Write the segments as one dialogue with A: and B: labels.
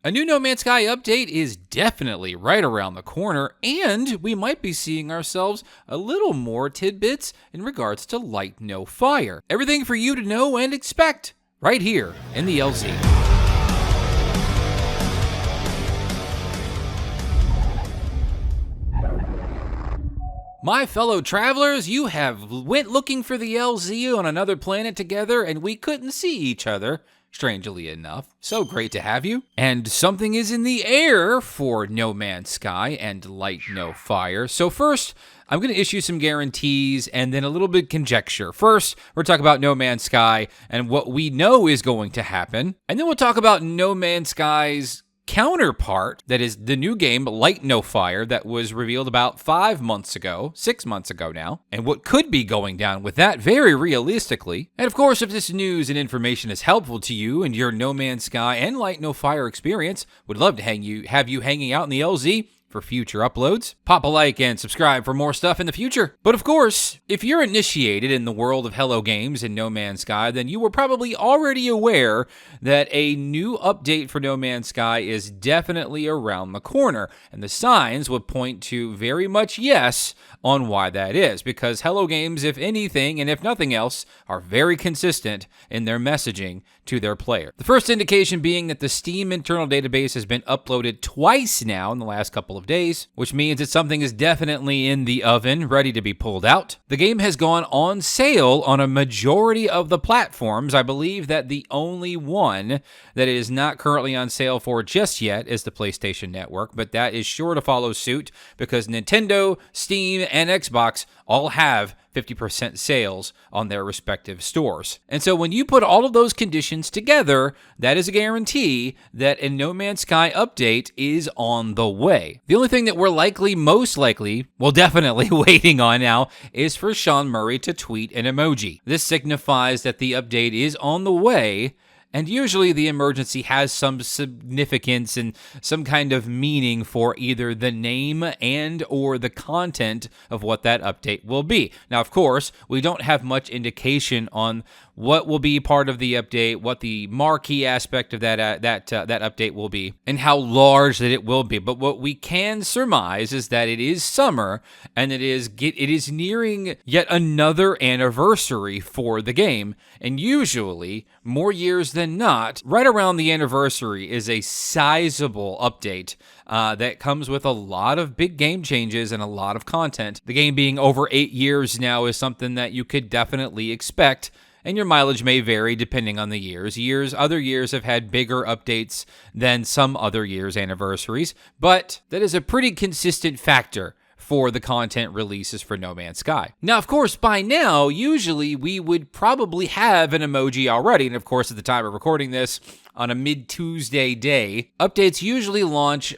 A: A new No Man's Sky update is definitely right around the corner, and we might be seeing ourselves a little more tidbits in regards to Light No Fire. Everything for you to know and expect right here in the LZ. My fellow travelers, you have went looking for the LZ on another planet together, and we couldn't see each other. Strangely enough. So great to have you. And something is in the air for No Man's Sky and Light No Fire. So first, I'm going to issue some guarantees and then a little bit conjecture. First, we're talking about No Man's Sky and what we know is going to happen. And then we'll talk about No Man's Sky's counterpart, that is the new game Light No Fire that was revealed about 6 months ago now, and what could be going down with that very realistically. And of course, if this news and information is helpful to you and your No Man's Sky and Light No Fire experience, would love to have you hanging out in the LZ for future uploads. Pop a like and subscribe for more stuff in the future. But of course, if you're initiated in the world of Hello Games and No Man's Sky, then you were probably already aware that a new update for No Man's Sky is definitely around the corner. And the signs would point to very much yes on why that is, because Hello Games, if anything, and if nothing else, are very consistent in their messaging to their player. The first indication being that the Steam internal database has been uploaded twice now in the last couple of days, which means that something is definitely in the oven, ready to be pulled out. The game has gone on sale on a majority of the platforms. I believe that the only one that it is not currently on sale for just yet is the PlayStation Network, but that is sure to follow suit because Nintendo, Steam, and Xbox all have 50% sales on their respective stores. And so when you put all of those conditions together, that is a guarantee that a No Man's Sky update is on the way. The only thing that we're definitely waiting on now is for Sean Murray to tweet an emoji. This signifies that the update is on the way. And usually the emergency has some significance and some kind of meaning for either the name and or the content of what that update will be. Now, of course, we don't have much indication on what will be part of the update, what the marquee aspect of that update will be, and how large that it will be. But what we can surmise is that it is summer, and it is nearing yet another anniversary for the game. And usually, more years than not, right around the anniversary is a sizable update that comes with a lot of big game changes and a lot of content. The game being over 8 years now is something that you could definitely expect. And your mileage may vary depending on the years. Other years have had bigger updates than some other years' anniversaries, but that is a pretty consistent factor for the content releases for No Man's Sky. Now, of course, by now, usually we would probably have an emoji already, and of course, at the time of recording this, on a mid-Tuesday day, updates usually launch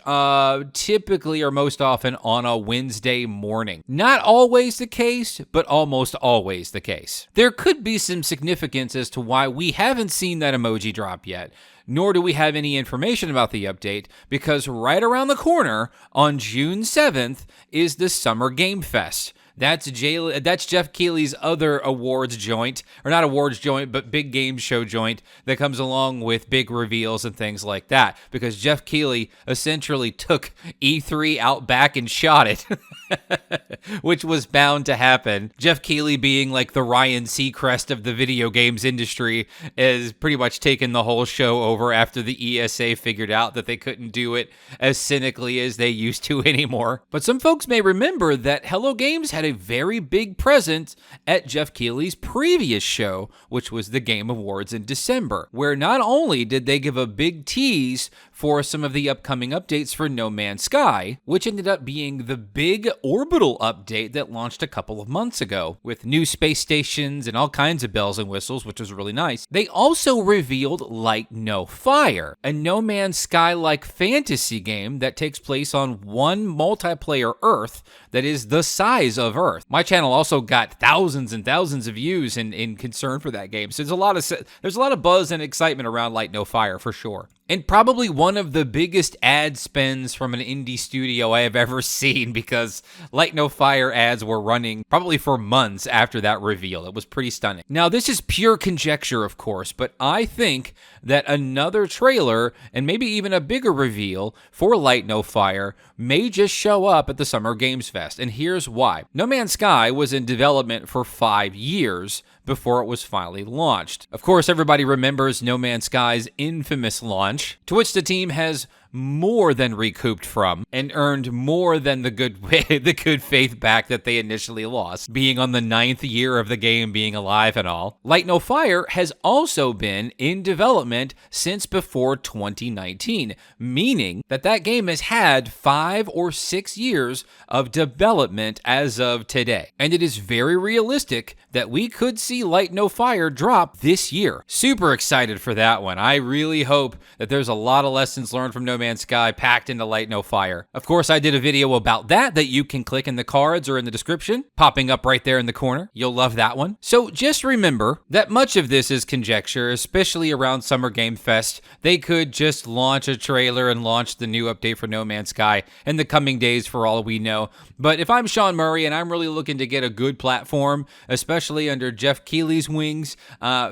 A: typically or most often on a Wednesday morning. Not always the case, but almost always the case. There could be some significance as to why we haven't seen that emoji drop yet, nor do we have any information about the update, because right around the corner on June 7th is the Summer Game Fest. That's Jeff Keighley's other awards joint, or not awards joint, but big game show joint that comes along with big reveals and things like that. Because Jeff Keighley essentially took E3 out back and shot it, which was bound to happen. Jeff Keighley being like the Ryan Seacrest of the video games industry is pretty much taken the whole show over after the ESA figured out that they couldn't do it as cynically as they used to anymore. But some folks may remember that Hello Games had a very big presence at Jeff Keighley's previous show, which was the Game Awards in December, where not only did they give a big tease for some of the upcoming updates for No Man's Sky, which ended up being the big orbital update that launched a couple of months ago, with new space stations and all kinds of bells and whistles, which was really nice. They also revealed Light No Fire, a No Man's Sky-like fantasy game that takes place on one multiplayer Earth that is the size of Earth. My channel also got thousands and thousands of views in concern for that game, so there's a lot of buzz and excitement around Light No Fire for sure. and probably one of the biggest ad spends from an indie studio I have ever seen, because Light No Fire ads were running probably for months after that reveal. It was pretty stunning. Now, this is pure conjecture, of course, but I think that another trailer and maybe even a bigger reveal for Light No Fire may just show up at the Summer Games Fest, and here's why. No Man's Sky was in development for 5 years before it was finally launched. Of course, everybody remembers No Man's Sky's infamous launch, to which the team has more than recouped from and earned more than the good faith back that they initially lost, being on the 9th year of the game being alive and all. Light No Fire has also been in development since before 2019, meaning that that game has had 5 or 6 years of development as of today. And it is very realistic that we could see Light No Fire drop this year. Super excited for that one. I really hope that there's a lot of lessons learned from No Man's Sky packed into Light No Fire. Of course, I did a video about that you can click in the cards or in the description, popping up right there in the corner. You'll love that one. So just remember that much of this is conjecture, especially around Summer Game Fest. They could just launch a trailer and launch the new update for No Man's Sky in the coming days for all we know. But if I'm Sean Murray and I'm really looking to get a good platform, especially under Jeff Keighley's wings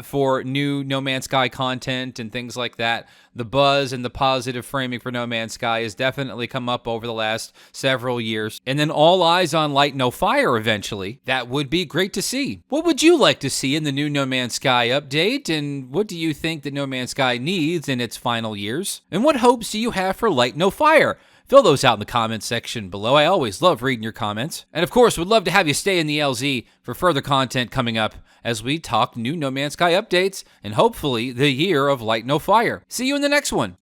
A: for new No Man's Sky content and things like that, the buzz and the positive framing for No Man's Sky has definitely come up over the last several years. And then all eyes on Light No Fire eventually. That would be great to see. What would you like to see in the new No Man's Sky update? And what do you think that No Man's Sky needs in its final years? And what hopes do you have for Light No Fire? Fill those out in the comments section below. I always love reading your comments. And of course, would love to have you stay in the LZ for further content coming up as we talk new No Man's Sky updates and hopefully the year of Light No Fire. See you in the next one.